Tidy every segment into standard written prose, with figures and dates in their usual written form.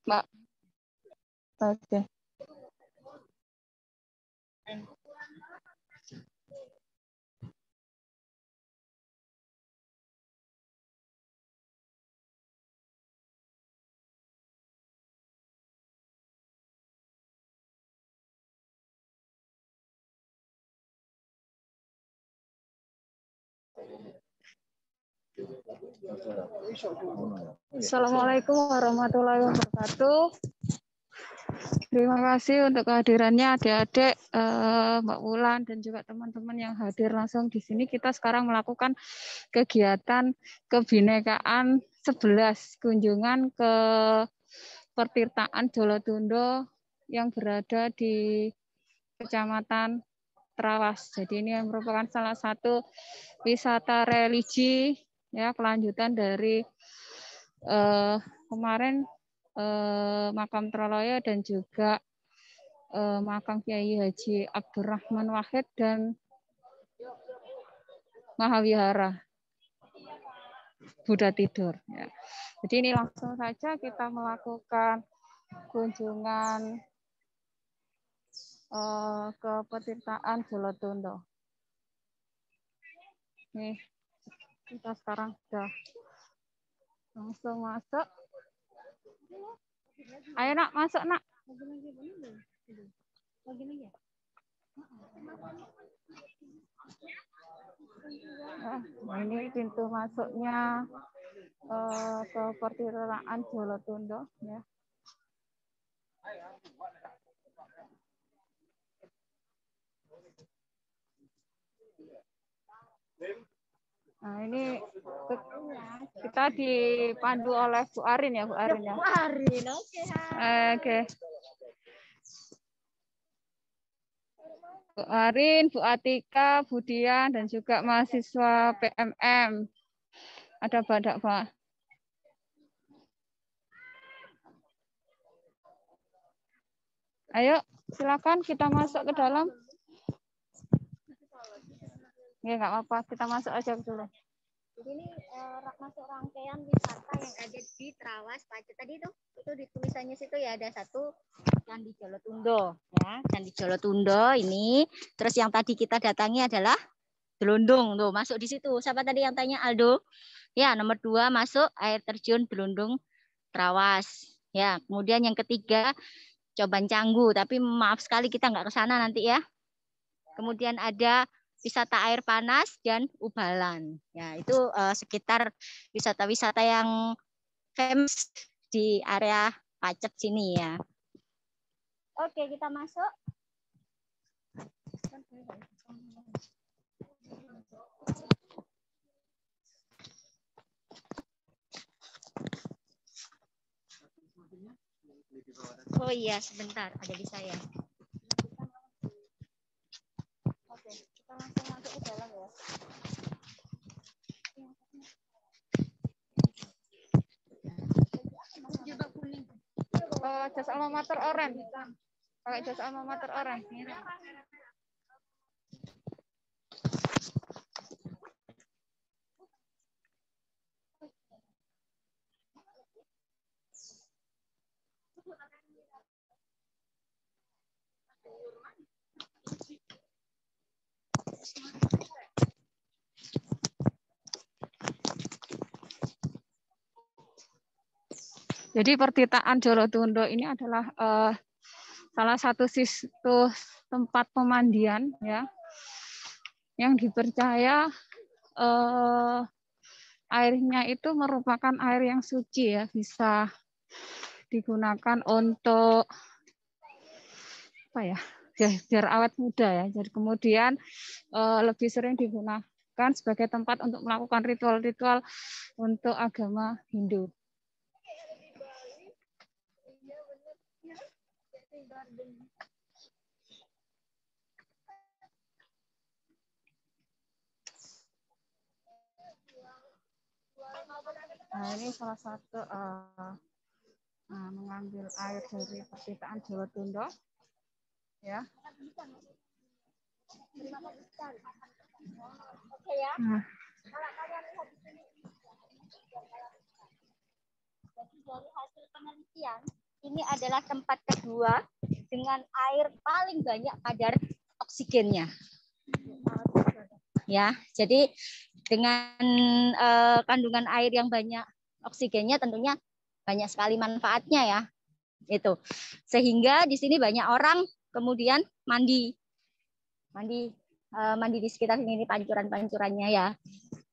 Mbak. Oke. Assalamualaikum warahmatullahi wabarakatuh. Terima kasih untuk kehadirannya adik-adik, Mbak Wulan dan juga teman-teman yang hadir langsung di sini. Kita sekarang melakukan kegiatan kebinekaan 11 kunjungan ke Pertirtaan Jolotundo yang berada di Kecamatan Trawas. Jadi ini merupakan salah satu wisata religi ya, kelanjutan dari kemarin makam Troloyo dan juga makam Kiai Haji Abdurrahman Wahid dan Mahawihara Buddha Tidur. Ya. Jadi ini langsung saja kita melakukan kunjungan ke Pertirtaan Jolotundo. Nih, kita sekarang sudah langsung masuk. Ayo nak, masuk nak. Nah, ini pintu masuknya ke Pertirtaan Jolotundo ya. Nah, ini kita dipandu oleh Bu Arin ya, Bu Arin ya. Bu Arin, oke. Oke. Bu Arin, Bu Atika, Bu Dian, dan juga mahasiswa PMM. Ada badak, Pak. Ayo, silakan kita masuk ke dalam. Ya, nggak apa-apa, kita masuk aja dulu. Jadi ini masuk rangkaian wisata yang ada di Trawas Pacet. Tadi itu di tulisannya situ ya, ada satu Candi Jolotundo ya, Candi Jolotundo ini. Terus yang tadi kita datangi adalah Delundung tuh, masuk di situ. Siapa tadi yang tanya, Aldo? Ya, nomor 2 masuk air terjun Delundung Trawas. Ya, kemudian yang ketiga Coban Canggu, tapi maaf sekali kita nggak ke sana nanti ya. Kemudian ada wisata air panas dan Ubalan. Ya, itu sekitar wisata-wisata yang famous di area Pacet sini ya. Oke, kita masuk. Oh iya, sebentar, ada di saya. Oke, kita langsung masuk ke dalam ya. Jas alma mater oren. Pakai jas alma mater oren. Jadi Pertirtaan Jolotundo ini adalah salah satu situs tempat pemandian ya, yang dipercaya airnya itu merupakan air yang suci ya, bisa digunakan untuk apa ya, biar awet muda ya. Jadi kemudian lebih sering digunakan sebagai tempat untuk melakukan ritual-ritual untuk agama Hindu. Nah, ini salah satu mengambil air dari Pertirtaan Jolotundo ya. Oke ya. Nah. Kalau kalian lihat di sini, jadi dari hasil penelitian ini adalah tempat kedua dengan air paling banyak kadar oksigennya. Ya, jadi dengan kandungan air yang banyak oksigennya tentunya banyak sekali manfaatnya ya. Itu. Sehingga di sini banyak orang kemudian mandi di sekitar sini, pancurannya ya,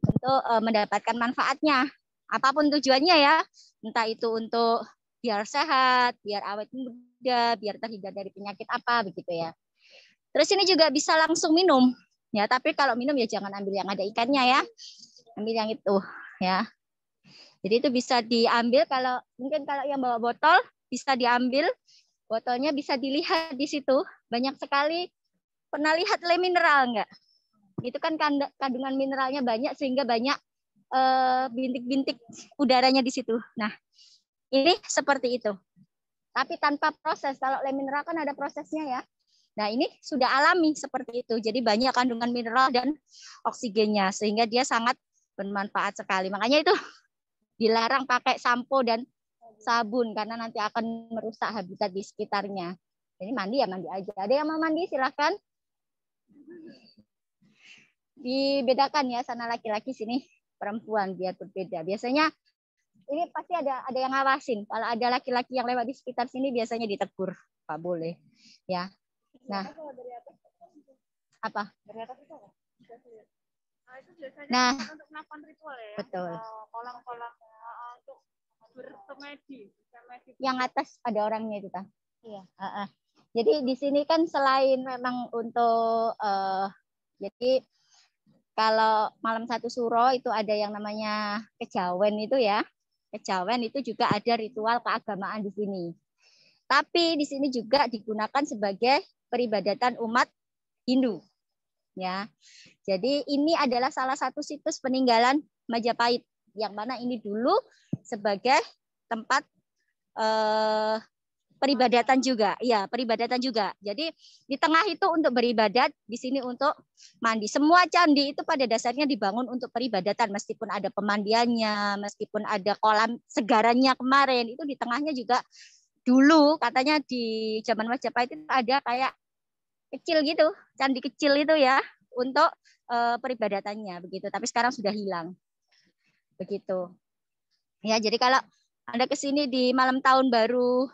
untuk mendapatkan manfaatnya. Apapun tujuannya ya, entah itu untuk biar sehat, biar awet muda, biar terhindar dari penyakit apa begitu ya. Terus ini juga bisa langsung minum ya, tapi kalau minum ya jangan ambil yang ada ikannya ya, ambil yang itu ya. Jadi itu bisa diambil, kalau yang bawa botol bisa diambil, botolnya bisa dilihat di situ, banyak sekali. Pernah lihat le mineral enggak? Itu kan kandungan mineralnya banyak sehingga banyak bintik-bintik udaranya di situ. Nah, ini seperti itu. Tapi tanpa proses. Kalau le mineral kan ada prosesnya ya. Nah, ini sudah alami seperti itu. Jadi banyak kandungan mineral dan oksigennya sehingga dia sangat bermanfaat sekali. Makanya itu dilarang pakai sampo dan sabun karena nanti akan merusak habitat di sekitarnya. Jadi mandi ya mandi aja. Ada yang mau mandi silahkan. Dibedakan ya, sana laki-laki sini perempuan biar berbeda. Biasanya ini pasti ada yang ngawasin. Kalau ada laki-laki yang lewat di sekitar sini biasanya ditegur, Pak boleh. Ya. Nah, apa? Nah, untuk melakukan ritual ya. Betul. Kolam-kolam untuk bersemedi. Yang atas ada orangnya itu, Tah. Iya. Jadi di sini kan selain memang untuk jadi kalau malam satu suro itu ada yang namanya kejawen itu ya. Kejawen itu juga ada ritual keagamaan di sini. Tapi di sini juga digunakan sebagai peribadatan umat Hindu. Ya. Jadi ini adalah salah satu situs peninggalan Majapahit yang mana ini dulu sebagai tempat peribadatan juga. Iya, peribadatan juga. Jadi di tengah itu untuk beribadat, di sini untuk mandi. Semua candi itu pada dasarnya dibangun untuk peribadatan, meskipun ada pemandiannya, meskipun ada kolam segarannya kemarin, itu di tengahnya juga dulu katanya di zaman Majapahit itu ada kayak kecil gitu, candi kecil itu ya untuk peribadatannya begitu. Tapi sekarang sudah hilang. Begitu. Ya, jadi kalau Anda ke sini di malam tahun baru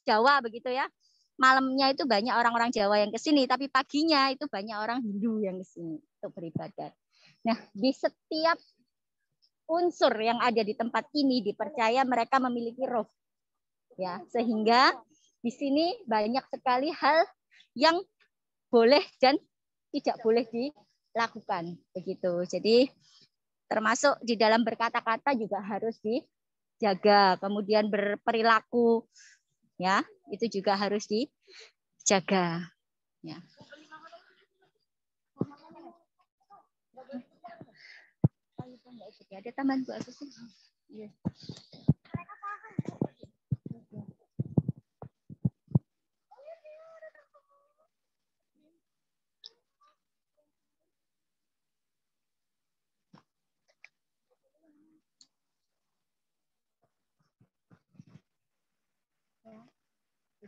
Jawa begitu ya. Malamnya itu banyak orang-orang Jawa yang ke sini, tapi paginya itu banyak orang Hindu yang ke sini untuk beribadat. Nah, di setiap unsur yang ada di tempat ini dipercaya mereka memiliki roh. Ya, sehingga di sini banyak sekali hal yang boleh dan tidak boleh dilakukan begitu. Jadi termasuk di dalam berkata-kata juga harus dijaga, kemudian berperilaku ya, itu juga harus dijaga ya. Ada tambahan Bu Agus. Iya.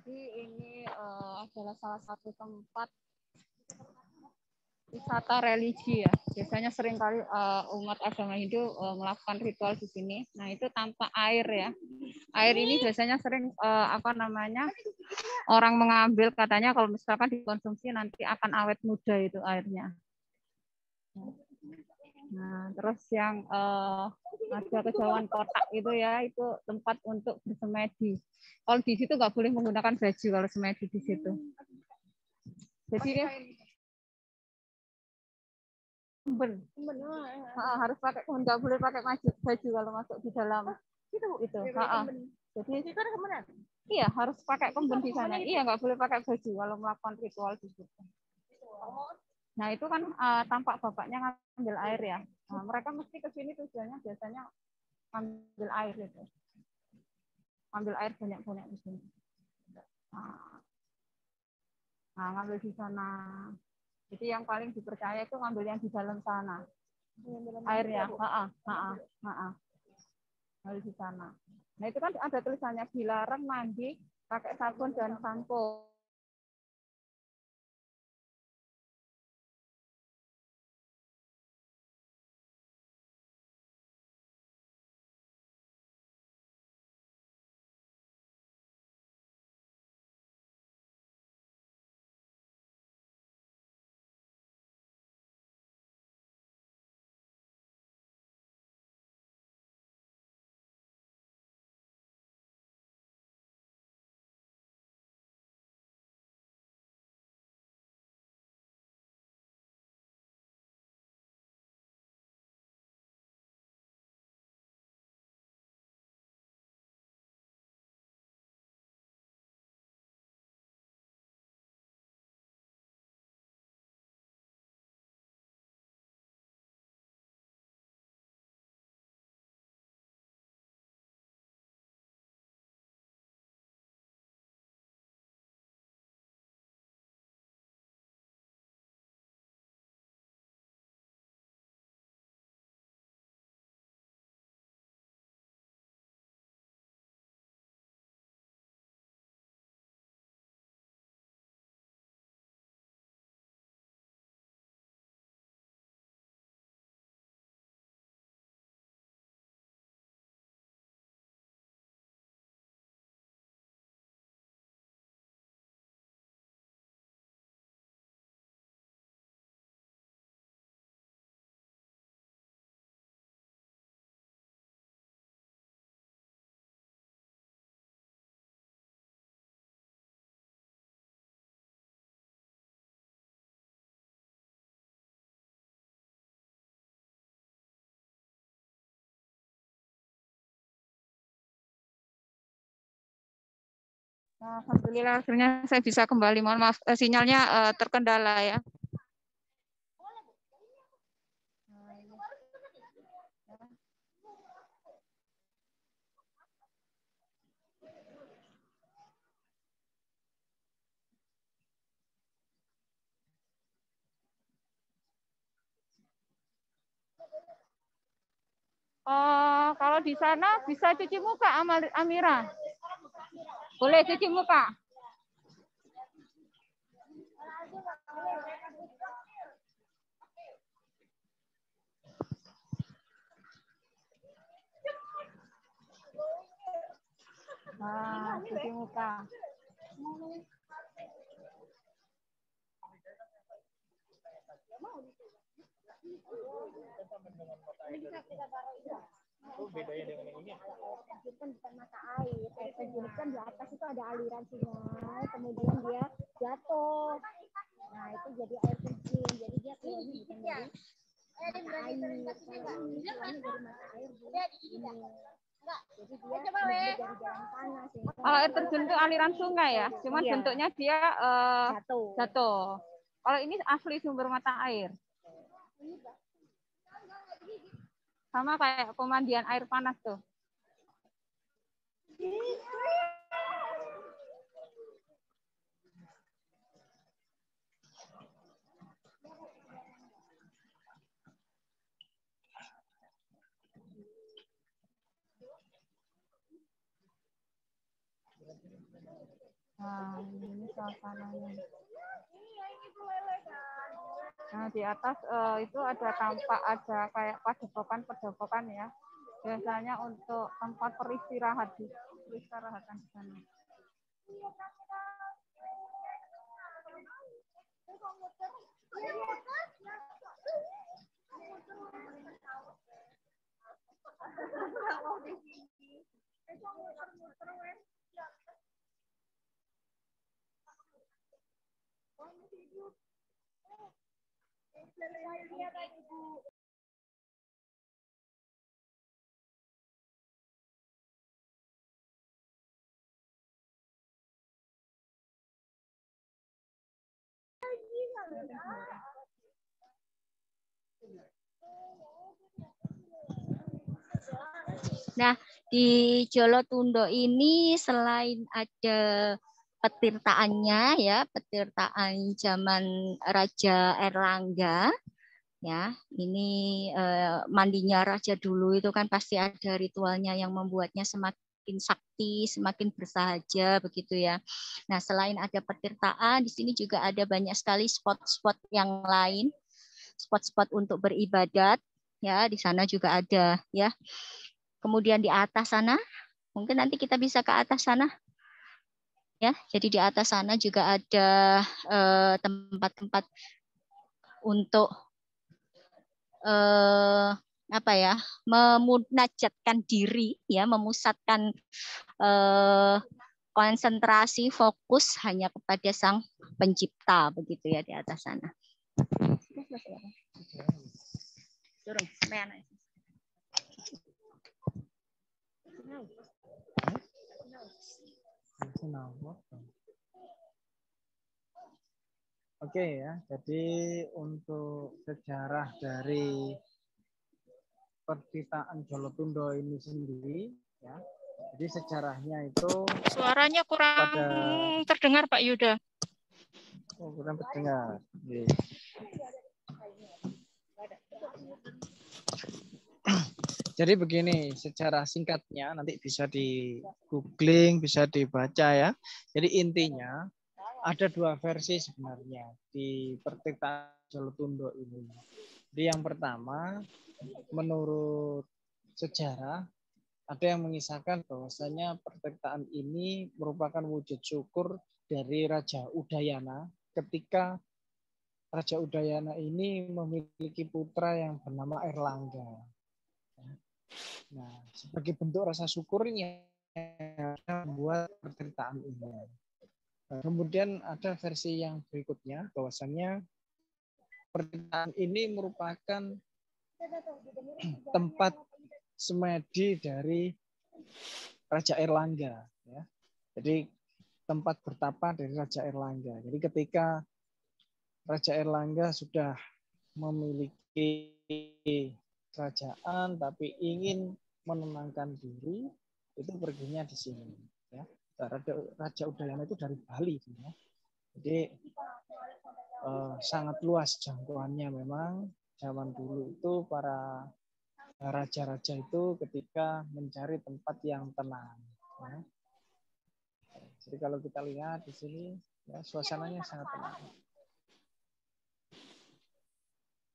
Jadi ini adalah salah satu tempat wisata religi ya. Biasanya seringkali umat agama Hindu melakukan ritual di sini. Nah, itu tanpa air ya. Air ini biasanya sering orang mengambil, katanya kalau misalkan dikonsumsi nanti akan awet muda itu airnya. Nah, terus yang ada kejauhan kotak itu ya, itu tempat untuk bersemedi. Kalau di situ nggak boleh menggunakan baju kalau semedi di situ. Jadi harus pakai kumben, nggak boleh pakai baju kalau masuk di dalam itu. Jadi iya harus pakai kumben di sana. Iya nggak boleh pakai baju kalau melakukan ritual di situ. Nah itu kan tampak bapaknya ngambil air ya. Nah, mereka mesti ke sini tujuannya biasanya ambil air itu. Ambil air banyak-banyak di sini. Nah, ngambil di sana. Jadi yang paling dipercaya itu ngambil yang di dalam sana. Airnya. Ngambil di sana. Nah, itu kan ada tulisannya dilarang mandi pakai sabun dan sampo. Nah, alhamdulillah akhirnya saya bisa kembali. Mohon maaf sinyalnya terkendala ya. Kalau di sana bisa cuci muka, Amira? Boleh cuci muka? Nah, cuci muka. Itu bedanya dengan yang ini? Kan bukan mata air, air terjun kan di atas itu ada aliran sungai, kemudian dia jatuh. Nah itu jadi air terjun, jadi dia keluarnya bukan dari mata air, keluarnya dari mata air bu. Jadi dia dari jalan panas. Kalau air terjun itu aliran sungai ya, cuman bentuknya dia jatuh. Kalau ini asli sumber mata air. Sama kayak pemandian air panas tuh. Nah, ini suasananya. Nah, di atas itu ada tampak ada kayak padepokan ya. Biasanya untuk tempat peristirahatan di sana. Nah, di Jolotundo ini selain ada petirtaannya ya, petirtaan zaman Raja Erlangga ya, ini mandinya raja dulu itu kan pasti ada ritualnya yang membuatnya semakin semakin sakti, semakin bersahaja begitu ya. Nah, selain ada petirtaan, di sini juga ada banyak sekali spot-spot yang lain, spot-spot untuk beribadat ya, di sana juga ada ya. Kemudian di atas sana, mungkin nanti kita bisa ke atas sana. Ya, jadi di atas sana juga ada tempat-tempat untuk apa ya, memunajatkan diri ya, memusatkan konsentrasi fokus hanya kepada Sang Pencipta begitu ya di atas sana. Turun, Oke ya, jadi untuk sejarah dari pertitaan Jolotundo ini sendiri, ya, jadi sejarahnya itu Suaranya kurang terdengar Pak Yuda. Kurang terdengar. Jadi begini, secara singkatnya nanti bisa di googling, bisa dibaca ya. Jadi intinya ada dua versi sebenarnya di pertitaan Jolotundo ini. Jadi yang pertama, menurut sejarah, ada yang mengisahkan bahwasanya pertitaan ini merupakan wujud syukur dari Raja Udayana ketika Raja Udayana ini memiliki putra yang bernama Erlangga. Nah, sebagai bentuk rasa syukurnya membuat pertitaan ini. Kemudian ada versi yang berikutnya, bahwasannya pertitaan ini merupakan tempat semedi dari Raja Erlangga. Ya. Jadi tempat bertapa dari Raja Erlangga. Jadi ketika Raja Erlangga sudah memiliki kerajaan tapi ingin menenangkan diri, itu perginya di sini. Ya. Raja Udayana itu dari Bali. Ya. Jadi sangat luas jangkauannya memang. Zaman dulu itu para raja-raja itu ketika mencari tempat yang tenang. Ya. Jadi kalau kita lihat di sini, ya, suasananya sangat tenang.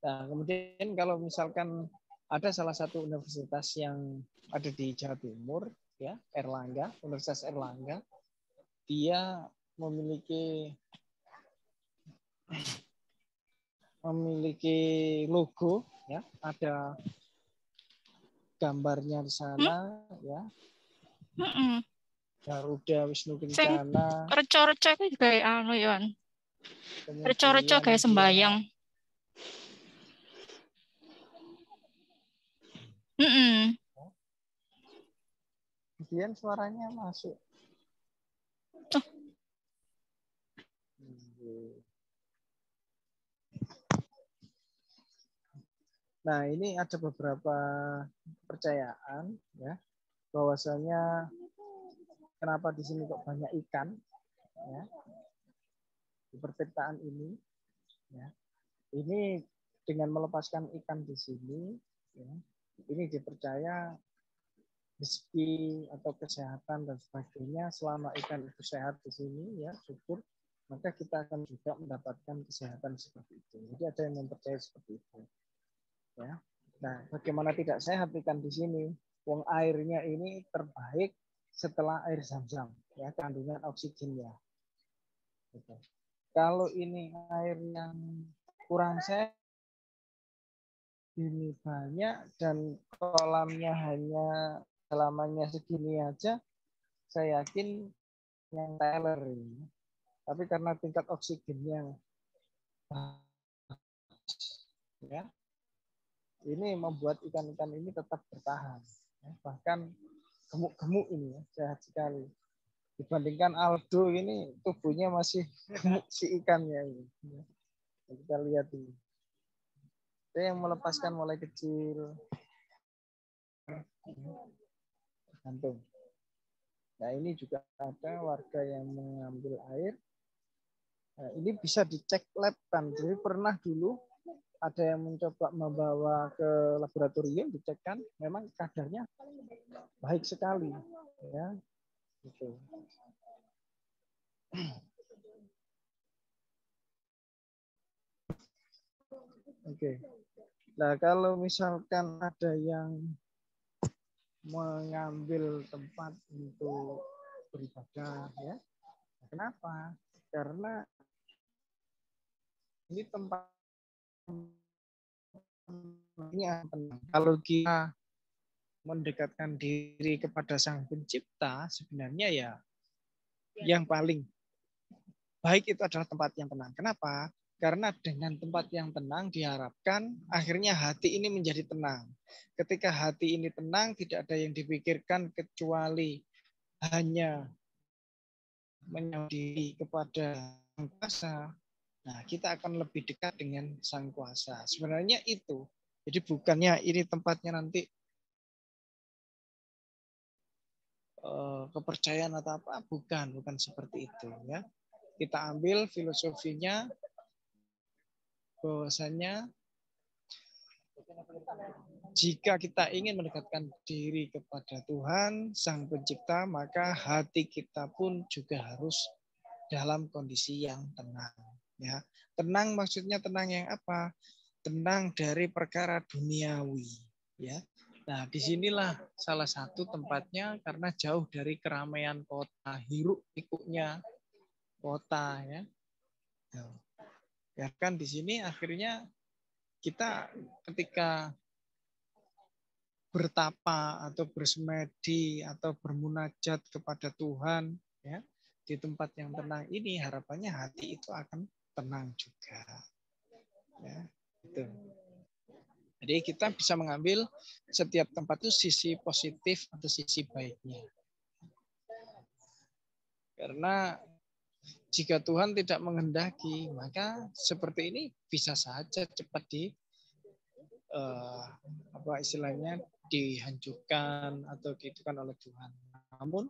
Nah, kemudian kalau misalkan ada salah satu universitas yang ada di Jawa Timur, ya, Erlangga, Universitas Erlangga, dia memiliki logo, ya, ada gambarnya di sana, ya. Garuda Wisnu Kencana. Reco-reco itu kayak anu ya. Reco-reco kayak sembayang. Kemudian suaranya masuk. Nah, ini ada beberapa percayaan, ya, bahwasanya kenapa di sini kok banyak ikan, ya, di pertitaan ini, ya. Ini dengan melepaskan ikan di sini, ya, ini dipercaya rezeki atau kesehatan dan sebagainya. Selama ikan itu sehat di sini, ya, syukur, maka kita akan juga mendapatkan kesehatan seperti itu. Jadi ada yang mempercayai seperti itu. Ya. Nah, bagaimana tidak sehat ikan di sini? Wong airnya ini terbaik setelah air Zam-Zam, ya, kandungan oksigennya. Gitu. Kalau ini air yang kurang sehat, ini banyak dan kolamnya hanya selamanya segini aja, saya yakin yang teler ini. Tapi karena tingkat oksigennya, ya, ini membuat ikan-ikan ini tetap bertahan. Bahkan gemuk-gemuk ini, ya, sehat sekali. Dibandingkan Aldo ini tubuhnya masih gemuk si ikannya ini. Kita lihat ini. Dia yang melepaskan mulai kecil. Gantung. Nah, ini juga ada warga yang mengambil air. Nah, ini bisa dicek lab kan. Jadi pernah dulu ada yang mencoba membawa ke laboratorium dicekkan, memang kadarnya baik sekali, ya, gitu. Oke. Nah, kalau misalkan ada yang mengambil tempat untuk beribadah, ya, kenapa? Karena ini tempat ini tenang. Kalau kita mendekatkan diri kepada Sang Pencipta, sebenarnya ya yang paling baik itu adalah tempat yang tenang. Kenapa? Karena dengan tempat yang tenang diharapkan akhirnya hati ini menjadi tenang. Ketika hati ini tenang, tidak ada yang dipikirkan kecuali hanya menyerahkan diri kepada Sang Kuasa. Nah, kita akan lebih dekat dengan Sang Kuasa. Sebenarnya itu. Jadi bukannya ini tempatnya nanti kepercayaan atau apa, bukan seperti itu, ya. Kita ambil filosofinya bahwasanya jika kita ingin mendekatkan diri kepada Tuhan Sang Pencipta, maka hati kita pun juga harus dalam kondisi yang tenang, ya. Tenang maksudnya tenang yang apa? Tenang dari perkara duniawi, ya. Nah, disinilah salah satu tempatnya karena jauh dari keramaian kota, hiruk pikuknya kota, ya. Ya kan di sini akhirnya kita ketika bertapa atau bersemedi atau bermunajat kepada Tuhan, ya, di tempat yang tenang ini harapannya hati itu akan tenang juga, ya, gitu. Jadi kita bisa mengambil setiap tempat itu sisi positif atau sisi baiknya. Karena jika Tuhan tidak menghendaki, maka seperti ini bisa saja cepat apa istilahnya dihancurkan atau dihidupkan oleh Tuhan. Namun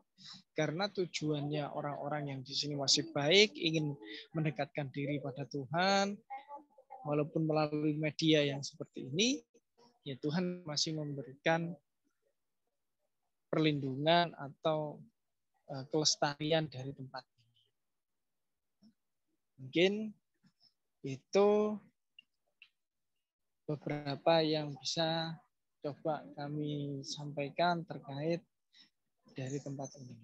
karena tujuannya orang-orang yang di sini masih baik, ingin mendekatkan diri pada Tuhan, walaupun melalui media yang seperti ini, ya Tuhan masih memberikan perlindungan atau kelestarian dari tempat ini. Mungkin itu beberapa yang bisa coba kami sampaikan terkait dari tempat ini.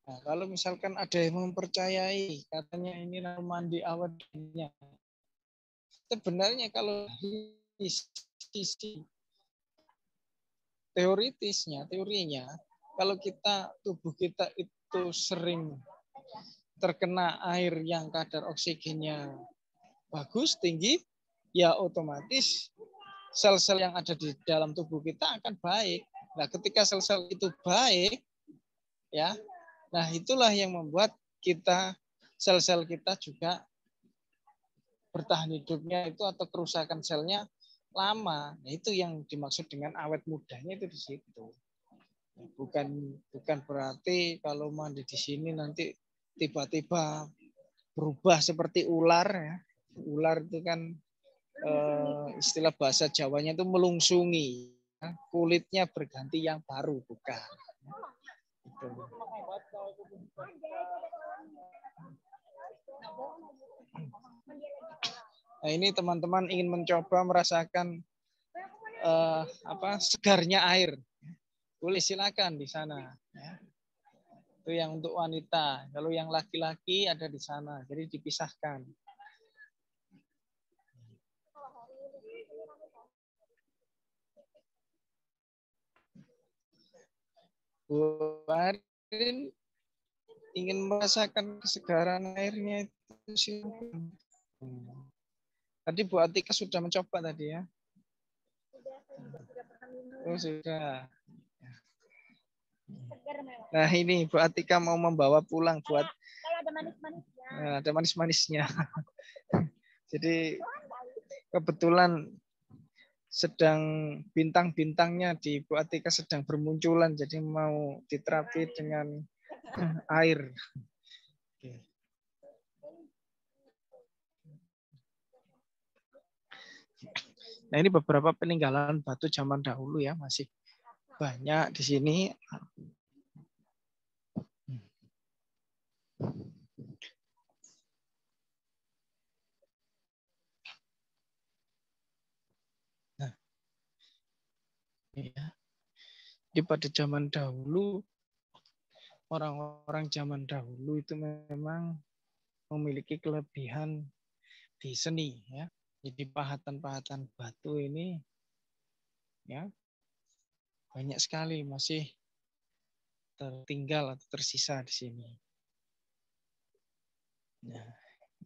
Nah, kalau misalkan ada yang mempercayai, katanya ini mandi awalnya. Sebenarnya kalau di sisi teorinya, kalau tubuh kita itu sering terkena air yang kadar oksigennya bagus, tinggi, ya otomatis sel-sel yang ada di dalam tubuh kita akan baik. Nah, ketika sel-sel itu baik, ya, nah itulah yang membuat sel-sel kita juga bertahan hidupnya itu atau kerusakan selnya lama. Nah, itu yang dimaksud dengan awet mudanya itu di situ. Bukan berarti kalau mandi di sini nanti tiba-tiba berubah seperti ular, ya. Ular itu kan istilah bahasa Jawanya itu melungsungi, kulitnya berganti yang baru, bukan. Gitu. Nah, ini teman-teman ingin mencoba merasakan segarnya air, boleh silakan di sana. Ya. Itu yang untuk wanita. Kalau yang laki-laki ada di sana, jadi dipisahkan. Bu Arin ingin merasakan kesegaran airnya itu silakan. Tadi Bu Atika sudah mencoba tadi, ya? Oh, sudah. Nah, ini Bu Atika mau membawa pulang buat ada manis-manisnya. Ada manis-manisnya. Jadi kebetulan sedang bintang-bintangnya di Bu Atika sedang bermunculan, jadi mau diterapi dengan air. Nah, ini beberapa peninggalan batu zaman dahulu ya, masih banyak di sini. Nah, ya. Jadi pada zaman dahulu, orang-orang zaman dahulu itu memang memiliki kelebihan di seni ya. Jadi pahatan-pahatan batu ini ya banyak sekali masih tertinggal atau tersisa di sini. Nah,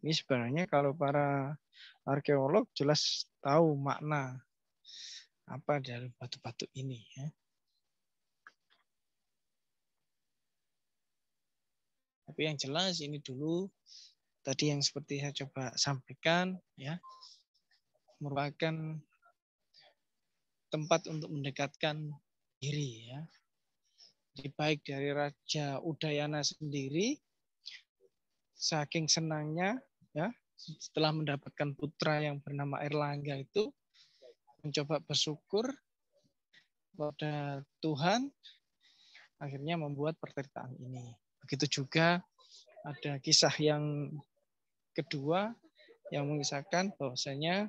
ini sebenarnya kalau para arkeolog jelas tahu makna apa dari batu-batu ini ya. Tapi yang jelas ini dulu tadi yang seperti saya coba sampaikan ya, merupakan tempat untuk mendekatkan diri ya. Jadi baik dari Raja Udayana sendiri saking senangnya ya setelah mendapatkan putra yang bernama Airlangga itu mencoba bersyukur pada Tuhan, akhirnya membuat perteritaan ini. Begitu juga ada kisah yang kedua yang mengisahkan bahwasanya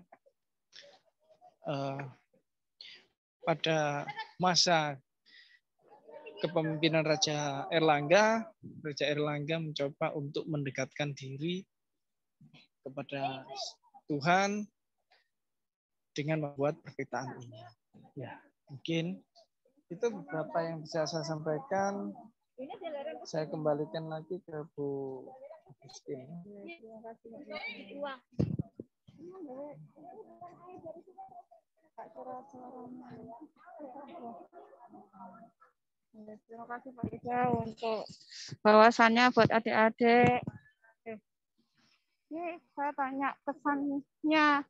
pada masa kepemimpinan Raja Airlangga mencoba untuk mendekatkan diri kepada Tuhan dengan membuat perperitaan ini. Ya, mungkin itu beberapa yang bisa saya sampaikan. Saya kembalikan lagi ke Bu Christine. Terima kasih Pak Ida untuk bahasannya buat adik-adik. Ini saya tanya kesannya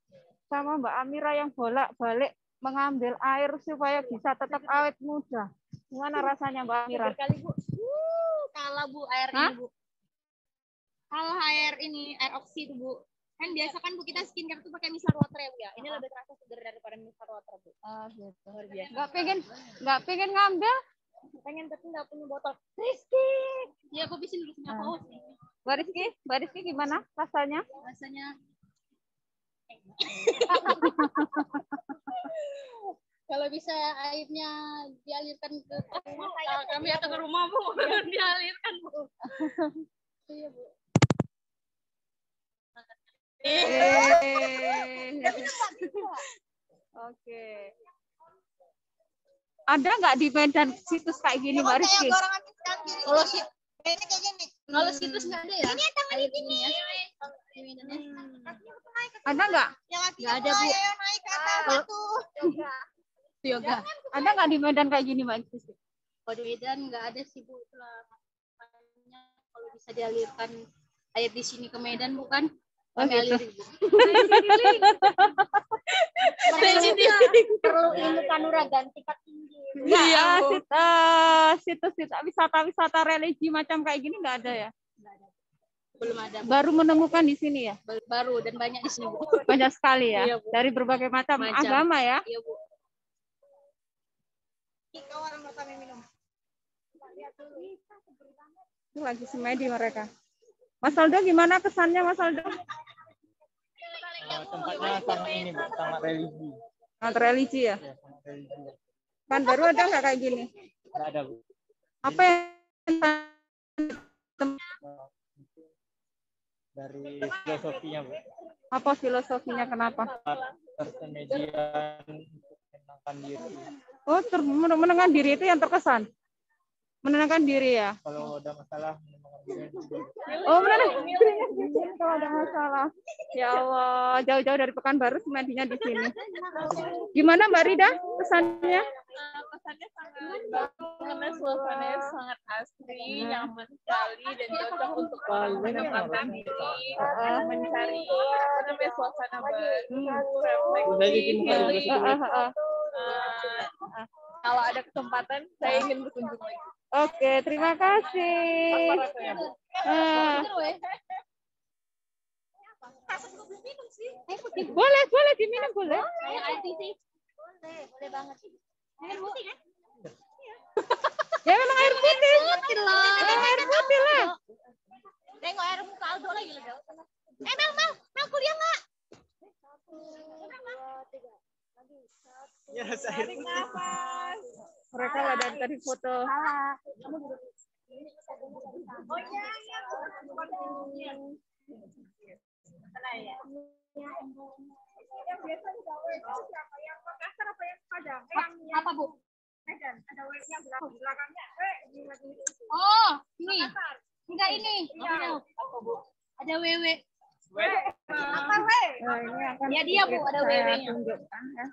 sama Mbak Amira yang bolak-balik mengambil air supaya bisa tetap awet muda. Gimana rasanya Mbak Amira? Berkali Bu. Kalah Bu air ini Bu. Kalah air ini, air oksi itu Bu. Kan biasa kan Bu kita skincare tuh pakai micellar water ya Bu ya. Ini lebih terasa segar daripada micellar water Bu. Ah gitu. Luar biasa. Nggak pengen ngambil? Pengen tapi nggak punya botol. Rizky. Ya aku bisin dulu punya paus nih. Mbak Rizky gimana rasanya? Rasanya kalau bisa airnya dialirkan ke kami atau ke rumah Bu, dialirkan Bu. Iya Bu. Oke. Ada nggak di Medan situs kayak gini Mbak Rizky? Kalau situs nggak ada ya? Ini tangan ini. Ada nggak? Nggak ada Bu. Naik ke atas batu. Yoga. Ada nggak di Medan kayak gini Mbak Rizky? Kalau di Medan nggak ada sih Bu. Itulah makanya kalau bisa dialirkan air di sini ke Medan bukan? Kami alirin Bu. Perlu ilmu kanuragan tingkat tinggi. Iya, situs-situs wisata-wisata religi macam kayak gini nggak ada ya? Belum ada. Baru menemukan di sini ya? Baru dan banyak di sini Bu. Banyak sekali ya? Iya, Bu. Dari berbagai macam agama ya? Iya Bu. Ini lagi semedi mereka. Mas Aldo gimana kesannya Mas Aldo? Tempatnya sangat ini, Bu, sangat religi. Sangat religi ya? Ya, sangat religi. Kan baru ada nggak kayak gini? Nggak ada, Bu. Apa yang Dari filosofinya, Bu. apa filosofinya kenapa? Persemedian menenangkan diri. Oh, menenangkan diri itu yang terkesan. Menenangkan diri ya. Kalau ada masalah menenangkan diri. Oh, menenangkan dirinya di sini kalau ada masalah. Ya Allah, jauh-jauh dari Pekanbaru semedinya di sini. Gimana Mbak Rida kesannya? Kesannya sangat bagus karena suasananya sangat asri, nyaman sekali dan cocok untuk orang menempatkan diri, mencari suasana baru, refleksi. Kalau ada kesempatan, saya ingin berkunjung lagi. Oke, terima kasih. Apa rasanya, Bu? Boleh diminum boleh. Kayak air putih. Boleh banget. Air putih kan? Ya memang air putih. Memang air putih lah. Tengok air muka Aldo lagi loh. Mel kuliah nggak? Ya, saya Mereka lah dari tadi foto. Apa Bu? Oh, ini. Enggak ini. Ada WW. Apa W? Nah, ini akan Ya dia Bu, ada saya WW-nya. tunjukkan ya.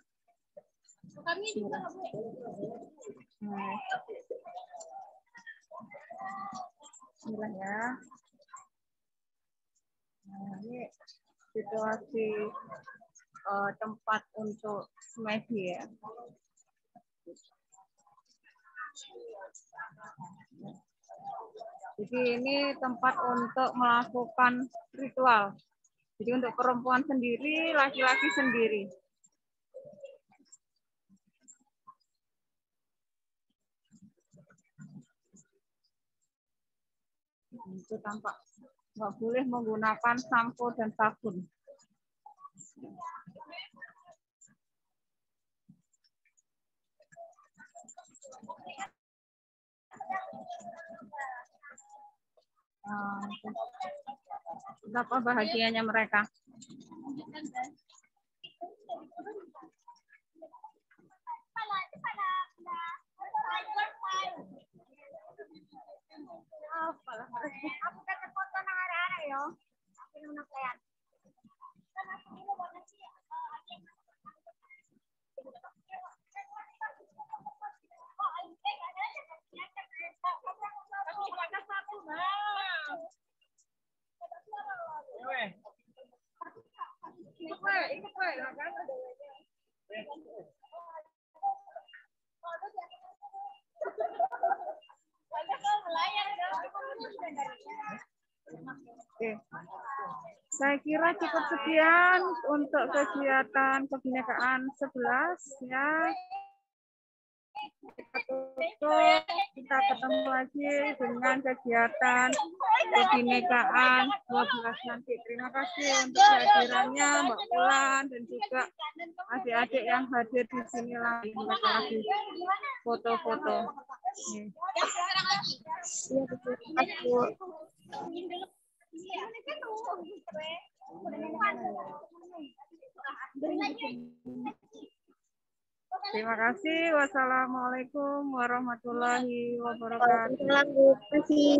Kami juga nggak Bu. Nah, bismillah ya. Nah, ini situasi tempat untuk semedi ya. Jadi ini tempat untuk melakukan ritual. Jadi untuk perempuan sendiri, laki-laki sendiri. Itu tampak nggak boleh menggunakan sampo dan sabun. Betapa bahagianya mereka. Aku kata foto nang arek-arek yo. Aku nang plan. Oke. Saya kira cukup sekian untuk kegiatan kebinekaan 11 ya. Kita tutup, kita ketemu lagi dengan kegiatan kebinekaan 12 nanti. Terima kasih untuk kehadirannya Mbak Ulan dan juga adik-adik yang hadir di sini lagi. Mereka lagi foto-foto. Nih. Iya, betul. Aku terima kasih. Wassalamualaikum warahmatullahi wabarakatuh. Terima kasih.